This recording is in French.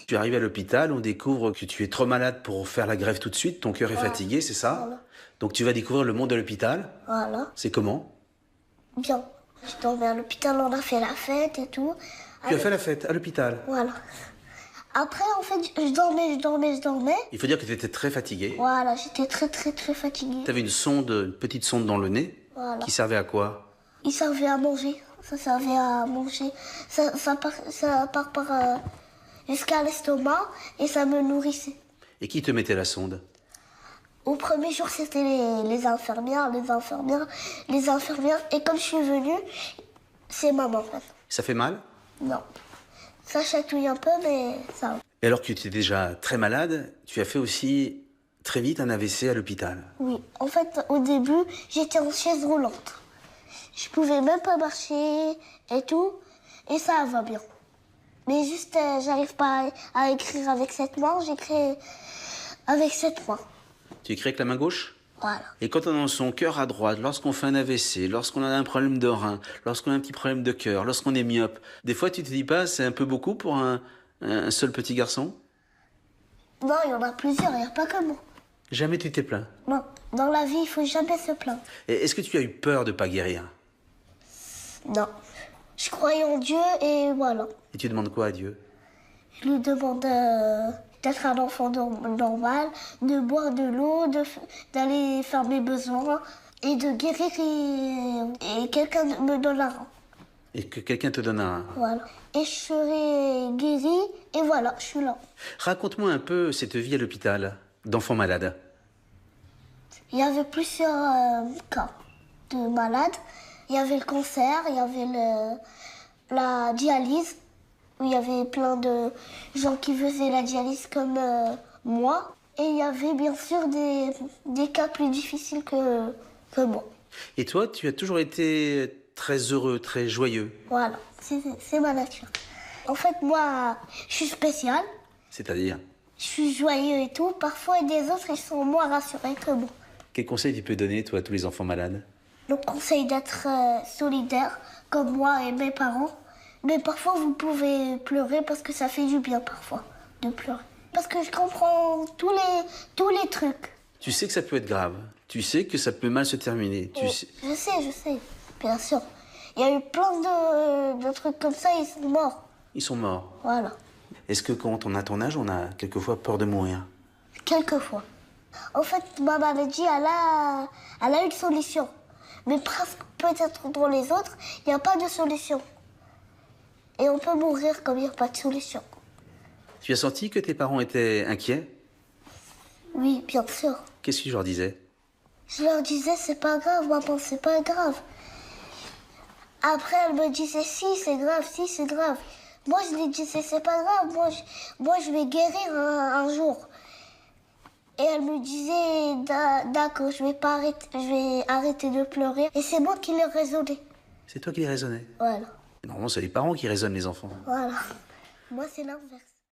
Tu arrives à l'hôpital, on découvre que tu es trop malade pour faire la greffe tout de suite, ton cœur est Voilà. fatigué, c'est ça? Voilà. Donc tu vas découvrir le monde de l'hôpital. Voilà. C'est comment? Bien. Je dormais à l'hôpital, on a fait la fête et tout. Tu as fait la fête à l'hôpital. Voilà. Après, en fait, je dormais. Il faut dire que tu étais très fatigué. Voilà, j'étais très fatiguée. Tu avais une petite sonde dans le nez. Voilà. Qui servait à quoi? Il servait à manger. Ça servait à manger. Ça part par jusqu'à l'estomac et ça me nourrissait. Et qui te mettait la sonde? Au premier jour, c'était les infirmières. Et comme je suis venue, c'est maman maintenant. Ça fait mal? Non. Ça chatouille un peu, mais ça va. Et alors que tu étais déjà très malade, tu as fait aussi très vite un AVC à l'hôpital. Oui. En fait, au début, j'étais en chaise roulante. Je pouvais même pas marcher et tout. Et ça va bien. Mais juste, j'arrive pas à écrire avec cette main. J'écris avec cette main. Tu écris avec la main gauche? Voilà. Et quand on a son cœur à droite, lorsqu'on fait un AVC, lorsqu'on a un problème de rein, lorsqu'on a un petit problème de cœur, lorsqu'on est myope, des fois tu te dis pas c'est un peu beaucoup pour un seul petit garçon? Non, il y en a plusieurs, il n'y a pas que moi. Jamais tu t'es plaint? Non, dans la vie, il faut jamais se plaindre. Et est-ce que tu as eu peur de pas guérir? Non. Je croyais en Dieu et voilà. Et tu demandes quoi à Dieu? Je lui demande d'être un enfant normal, de boire de l'eau, d'aller faire mes besoins et de guérir et quelqu'un me donne un rein. Et que quelqu'un te donne un... Voilà. Et je serai guérie et voilà, je suis là. Raconte-moi un peu cette vie à l'hôpital d'enfant malade. Il y avait plusieurs cas de malades. Il y avait le cancer, il y avait la dialyse, où il y avait plein de gens qui faisaient la dialyse comme moi. Et il y avait bien sûr des cas plus difficiles que moi. Et toi, tu as toujours été très heureux, très joyeux. Voilà, c'est ma nature. En fait, moi, je suis spéciale. C'est-à-dire? Je suis joyeux et tout. Parfois, des autres, ils sont moins rassurés que moi. Quel conseil tu peux donner, toi, à tous les enfants malades? Le conseil d'être solidaire, comme moi et mes parents. Mais parfois, vous pouvez pleurer parce que ça fait du bien, parfois, de pleurer. Parce que je comprends tous les trucs. Tu sais que ça peut être grave. Tu sais que ça peut mal se terminer. Je sais, bien sûr. Il y a eu plein de trucs comme ça, ils sont morts. Ils sont morts. Voilà. Est-ce que quand on a ton âge, on a quelquefois peur de mourir? Quelquefois. En fait, ma maladie, elle a une solution. Mais presque, peut-être dans les autres, il n'y a pas de solution. Et on peut mourir comme il n'y a pas de solution. Tu as senti que tes parents étaient inquiets? Oui, bien sûr. Qu'est-ce que tu leur disais? Je leur disais, c'est pas grave, maman, c'est pas grave. Après, elle me disait, si, c'est grave, si, c'est grave. Moi, je lui disais, c'est pas grave, moi, je vais guérir un jour. Et elle me disait, d'accord, je vais arrêter de pleurer. Et c'est moi qui l'ai raisonné. C'est toi qui les raisonnais? Voilà. Normalement, c'est les parents qui raisonnent les enfants. Voilà. Moi, c'est l'inverse.